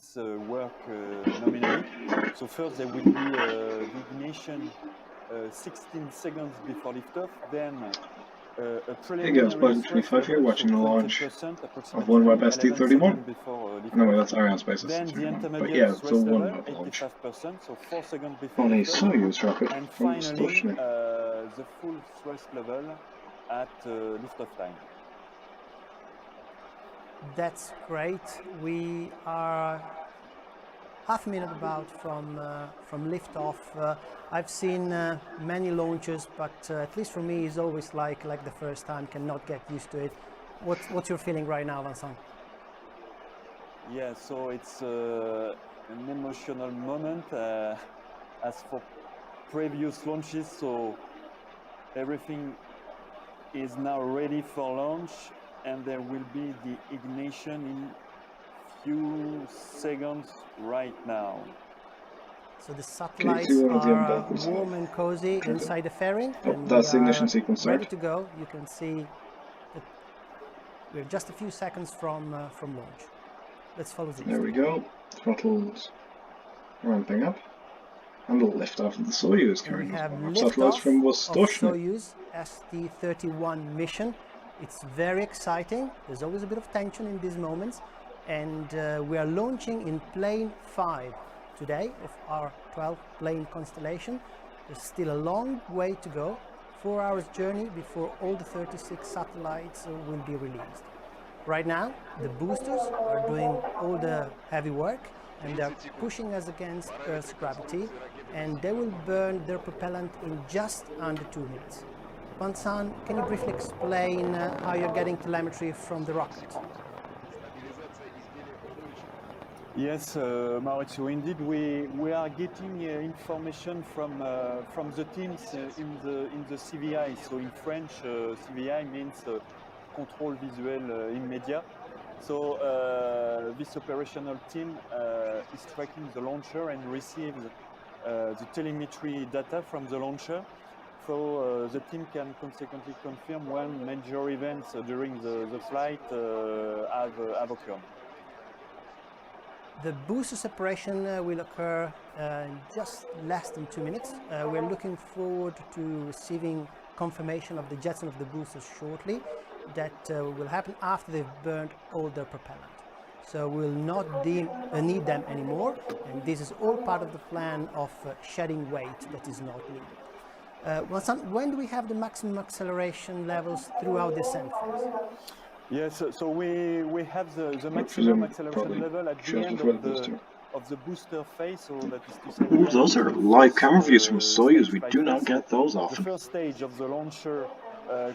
things work nominally. So first there will be the ignition 16 seconds before liftoff, then a Hey guys, preliminary thrust Biden25 here, level, watching so the launch 20% of approximately OneWeb 11 SD31. seconds before No, liftoff. that's Ariane Space Then the SD31. But intermediate yeah, it's a thrust level, OneWeb launch 85%, so 4 seconds before on a liftoff. Soyuz rocket And from finally, Stochnik. the full thrust level at liftoff time. That's great. We are half a minute about from liftoff. I've seen many launches, but at least for me, it's always like the first time. Cannot get used to it. What's your feeling right now, Vincent? Yeah, so it's an emotional moment as for previous launches. So everything is now ready for launch, and there will be the ignition in few seconds right now. So the satellites are warm and cozy inside the fairing, and that's the ignition we are sequence ready start. to go. You can see that we're just a few seconds from launch. Let's follow this. There we go. Throttles ramping up. And the liftoff of the Soyuz carrying we have satellites from liftoff of Stochnik. Soyuz ST-31 mission. It's very exciting. There's always a bit of tension in these moments, and we are launching in plane 5 today of our 12-plane constellation. There's still a long way to go, 4 hours journey before all the 36 satellites will be released. Right now, the boosters are doing all the heavy work, and they're pushing us against Earth's gravity, and they will burn their propellant in just under 2 minutes. Vincent, can you briefly explain how you're getting telemetry from the rocket? Yes, Maurizio, indeed we are getting information from the teams in the CVI. So in French, CVI means control visuel immédiat. So this operational team is tracking the launcher and receives the telemetry data from the launcher. So the team can consequently confirm when major events during the flight have occurred. The booster separation will occur in just less than 2 minutes. We're looking forward to receiving confirmation of the jetson of the boosters shortly. That will happen after they've burned all their propellant. So we'll not need them anymore, and this is all part of the plan of shedding weight that is not needed. Vincent, when do we have the maximum acceleration levels throughout the ascent phase? Yes, so we have the maximum acceleration level at the end of the booster phase, so that is to say... Ooh, those are live camera views from Soyuz. We do not get those often. The first stage of the launcher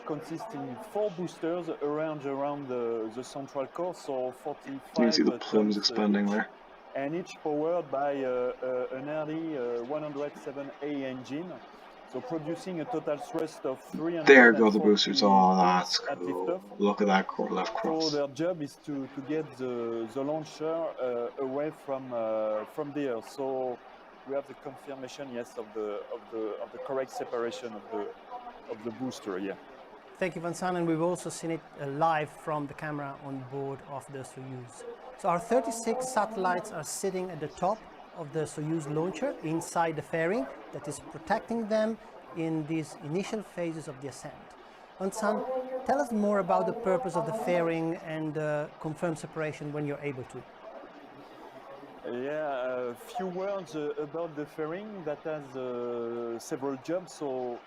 consists in 4 boosters arranged around the central core, so 45 you can see the plumes expanding each, there. And each powered by an early 107A engine, so producing a total thrust of 300. There go the boosters. Oh, that's cool. Look at that left cross. So their job is to get the launcher away from the Earth. So we have the confirmation, yes, of the correct separation of the booster. Yeah. Thank you, Vincent, and we've also seen it live from the camera on board of the Soyuz. So our 36 satellites are sitting at the top of the Soyuz launcher inside the fairing that is protecting them in these initial phases of the ascent. Vincent, tell us more about the purpose of the fairing and confirm separation when you're able to. Yeah, a few words about the fairing that has several jobs. So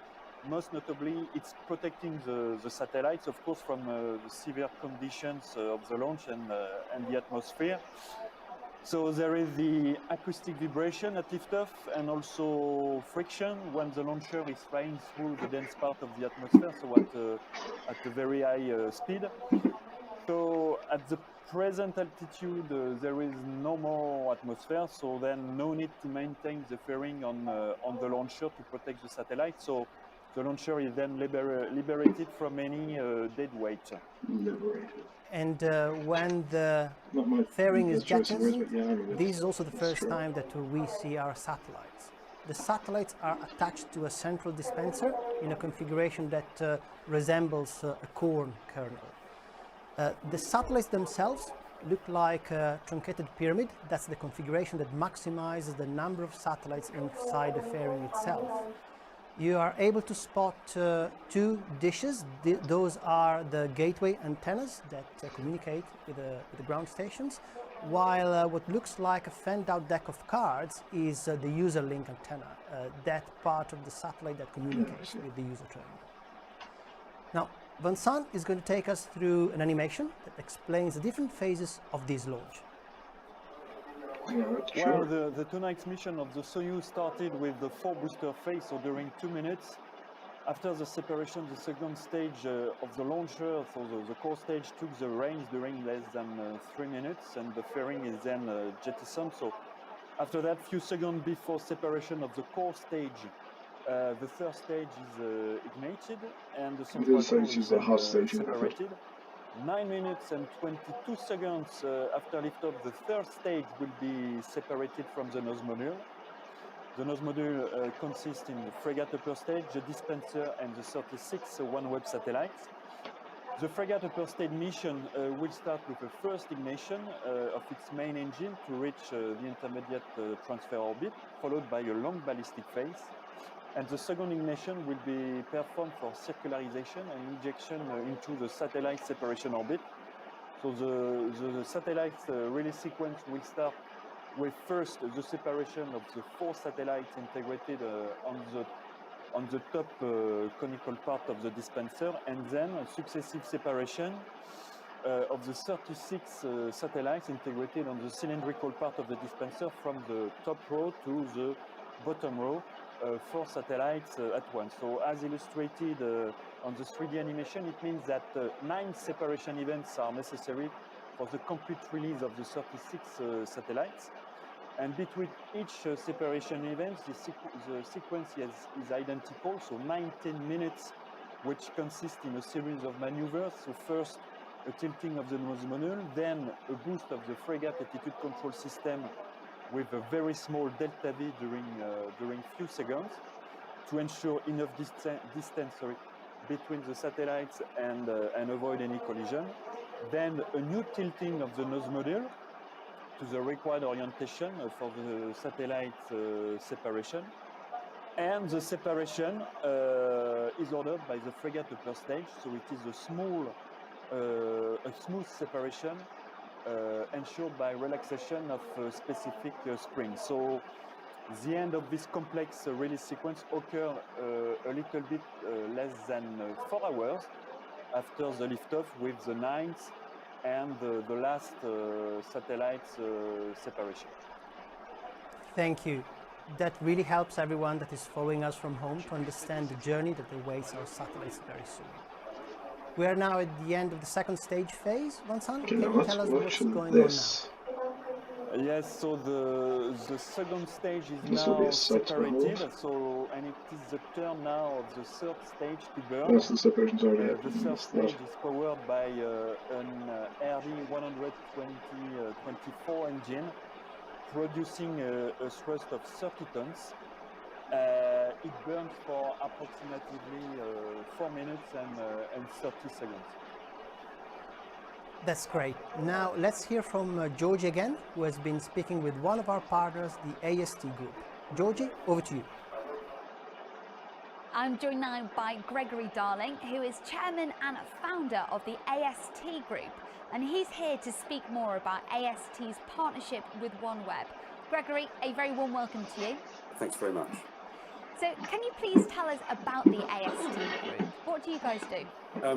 most notably, it's protecting the satellites, of course, from the severe conditions of the launch and the atmosphere. So there is the acoustic vibration at liftoff and also friction when the launcher is flying through the dense part of the atmosphere, so at a very high speed. So at the present altitude, there is no more atmosphere, so then no need to maintain the fairing on the launcher to protect the satellite. So the launcher is then liberated from any dead weight. Liberated. And when the fairing is jettisoned, this is also the first time that we see our satellites. The satellites are attached to a central dispenser in a configuration that resembles a corn kernel. The satellites themselves look like a truncated pyramid. That's the configuration that maximizes the number of satellites inside the fairing itself. You are able to spot two dishes. Those are the gateway antennas that communicate with the ground stations, while what looks like a fanned out deck of cards is the user link antenna, that part of the satellite that communicates with the user terminal. Now, Vincent is going to take us through an animation that explains the different phases of this launch. Well, the tonight's mission of the Soyuz started with the 4 booster phase, so during 2 minutes. After the separation, the second stage of the launcher, so the core stage took the reins during less than 3 minutes, and the fairing is then jettisoned. So after that, few seconds before separation of the core stage, the third stage is ignited, and the central core is then separated. 9 minutes and 22 seconds after liftoff, the third stage will be separated from the nose module. The nose module consists in the frigate upper stage, the dispenser, and the 36 OneWeb satellites. The frigate upper stage mission will start with the first ignition of its main engine to reach the intermediate transfer orbit, followed by a long ballistic phase. And the second ignition will be performed for circularization and injection into the satellite separation orbit. So the satellite release sequence will start with first the separation of the 4 satellites integrated on the top conical part of the dispenser, and then a successive separation of the 36 satellites integrated on the cylindrical part of the dispenser from the top row to the bottom row. 4 satellites at once. So as illustrated on the 3D animation, it means that 9 separation events are necessary for the complete release of the 36 satellites. And between each separation event, the sequence is identical, so 19 minutes, which consist in a series of maneuvers. So first, a tilting of the nose module, then a boost of the frigate attitude control system with a very small delta V during few seconds to ensure enough distance between the satellites and avoid any collision. Then a new tilting of the nose module to the required orientation for the satellite separation. And the separation is ordered by the frigate upper stage, so it is a smooth separation ensured by relaxation of specific springs. So the end of this complex release sequence occurred a little bit less than 4 hours after the liftoff, with the 9th and the last satellite separation. Thank you. That really helps everyone that is following us from home to understand the journey that awaits our satellites very soon. We are now at the end of the second stage phase. Vincent, can you tell us what's going on now? Yes, so the second stage is now separated, and it is the turn now of the third stage to burn. The third stage is powered by an RD-120-24 engine, producing a thrust of 30 tons. It burns for approximately 4 minutes and 30 seconds. That's great. Now let's hear from Georgie again, who has been speaking with one of our partners, the AST Group. Georgie, over to you. I'm joined now by Gregory Darling, who is chairman and founder of the AST Group, and he's here to speak more about AST's partnership with OneWeb. Gregory, a very warm welcome to you. Thanks very much. So can you please tell us about the AST Group? What do you guys do?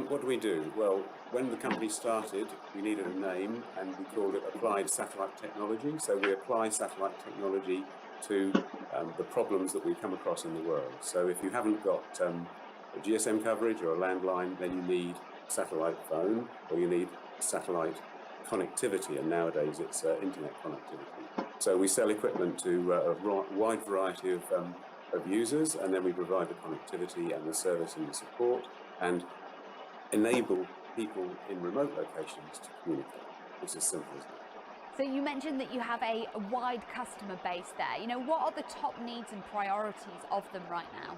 What do we do? Well, when the company started, we needed a name, and we called it Applied Satellite Technology. So we apply satellite technology to the problems that we come across in the world. So if you haven't got a GSM coverage or a landline, then you need a satellite phone, or you need satellite connectivity, and nowadays it's internet connectivity. So we sell equipment to a wide variety of users, and then we provide the connectivity and the service and the support, and enable people in remote locations to communicate. It's as simple as that. So you mentioned that you have a wide customer base there. You know, what are the top needs and priorities of them right now?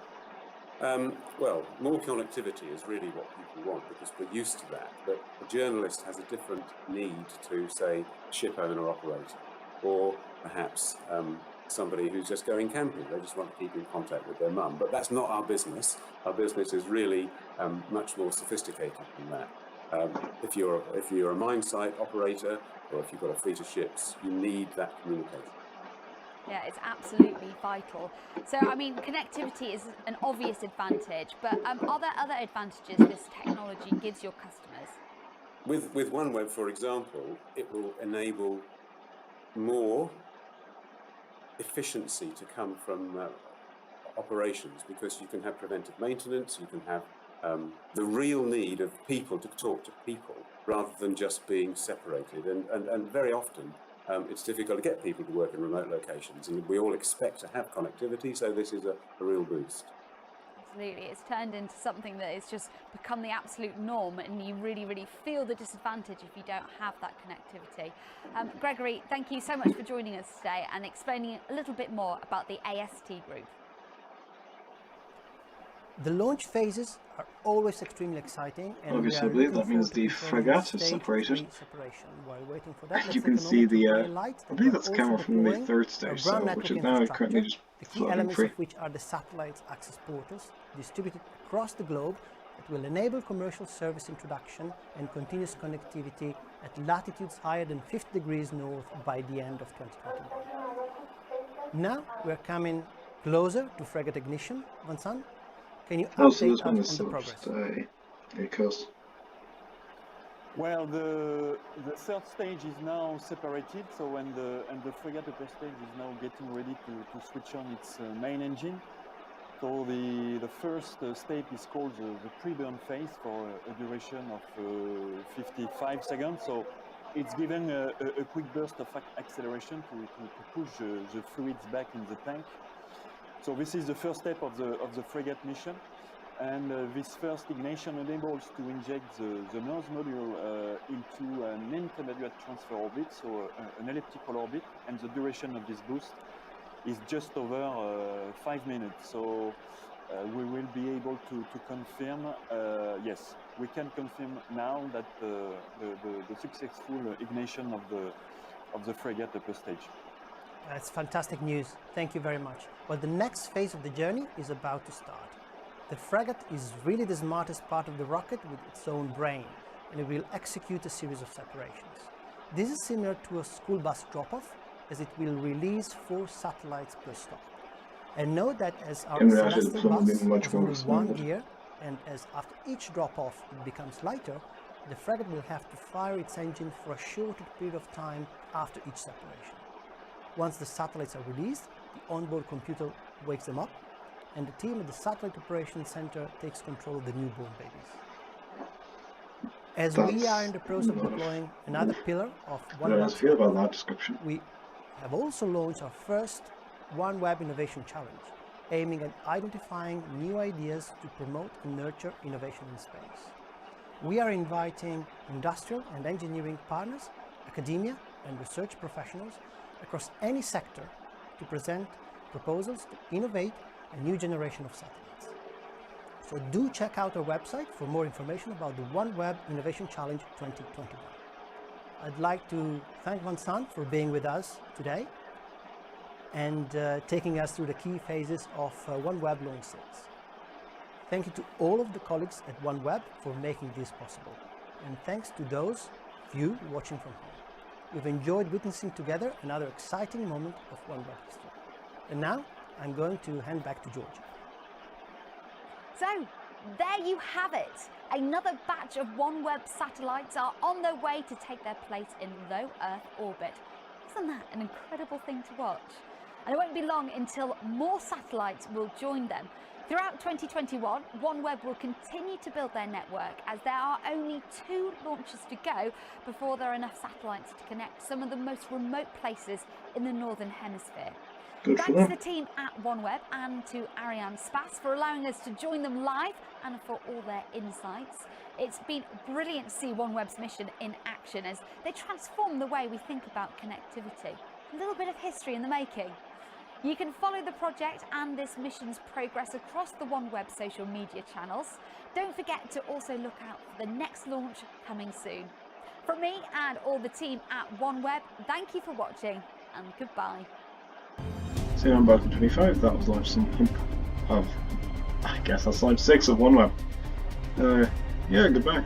Well, more connectivity is really what people want because we're used to that. But a journalist has a different need to, say, a ship owner operator, or perhaps somebody who's just going camping. They just want to keep in contact with their mum. But that's not our business. Our business is really much more sophisticated than that. If you're a mine site operator, or if you've got a fleet of ships, you need that communication. Yeah, it's absolutely vital. So, I mean, connectivity is an obvious advantage, but are there other advantages this technology gives your customers? With OneWeb, for example, it will enable more efficiency to come from operations, because you can have preventive maintenance, you can have the real need of people to talk to people rather than just being separated. And very often it's difficult to get people to work in remote locations, and we all expect to have connectivity, so this is a real boost. Absolutely, it's turned into something that has just become the absolute norm, and you really, really feel the disadvantage if you don't have that connectivity. Gregory, thank you so much for joining us today and explaining a little bit more about the AST group. The launch phases are always extremely exciting, and Obviously, we are looking that means forward to the performing frigate is stage separated. 3 separation. While waiting for that, You let's can take a see moment to the, highlight I that believe we're that's a also camera from the deploying third our stage, ground so, which network is now currently infrastructure, just the key floating elements free. of which are the satellite's access portals distributed across the globe that will enable commercial service introduction and continuous connectivity at latitudes higher than 50 degrees north by the end of 2021. Now we're coming closer to frigate ignition. Vincent, can you Oh, so update this one us is on the progress? just a coast. Well, the third stage is now separated, so and the frigate upper stage is now getting ready to switch on its main engine. So the first stage is called the pre-burn phase for a duration of 55 seconds. So it's giving a quick burst of acceleration to push the fluids back in the tank. So this is the first step of the frigate mission. And this first ignition enables to inject the nose module into an intermediate transfer orbit, so an elliptical orbit, and the duration of this boost is just over 5 minutes. So we will be able to confirm, yes, we can confirm now that the successful ignition of the frigate upper stage. That's fantastic news. Thank you very much. Well, the next phase of the journey is about to start. The frigate is really the smartest part of the rocket with its own brain, and it will execute a series of separations. This is similar to a school bus drop-off, as it will release 4 satellites per stop. And note that as our In reality, it's celestial probably bus much has more only one smooth. gear, and as after each drop-off it becomes lighter, the frigate will have to fire its engine for a shorter period of time after each separation. Once the satellites are released, the onboard computer wakes them up, and the team at the Satellite Operations Center takes control of the newborn babies. As we are in the process of deploying another pillar of OneWeb's feel about network, that description. we have also launched our first OneWeb Innovation Challenge, aiming at identifying new ideas to promote and nurture innovation in space. We are inviting industrial and engineering partners, academia and research professionals across any sector to present proposals to innovate a new generation of satellites. So do check out our website for more information about the OneWeb Innovation Challenge 2021. I'd like to thank Vincent for being with us today and taking us through the key phases of OneWeb Launch 6. Thank you to all of the colleagues at OneWeb for making this possible. And thanks to those of you watching from home. We've enjoyed witnessing together another exciting moment of OneWeb history. And now, I'm going to hand back to Georgia. So, there you have it. Another batch of OneWeb satellites are on their way to take their place in low Earth orbit. Isn't that an incredible thing to watch? And it won't be long until more satellites will join them. Throughout 2021, OneWeb will continue to build their network as there are only 2 launches to go before there are enough satellites to connect some of the most remote places in the Northern Hemisphere. Thanks to the team at OneWeb and to Ariane Spass for allowing us to join them live and for all their insights. It's been brilliant to see OneWeb's mission in action as they transform the way we think about connectivity. A little bit of history in the making. You can follow the project and this mission's progress across the OneWeb social media channels. Don't forget to also look out for the next launch coming soon. From me and all the team at OneWeb, thank you for watching and goodbye. See you on Balkan 25, that was launch of, I guess that's launch 6 of OneWeb. Yeah, goodbye.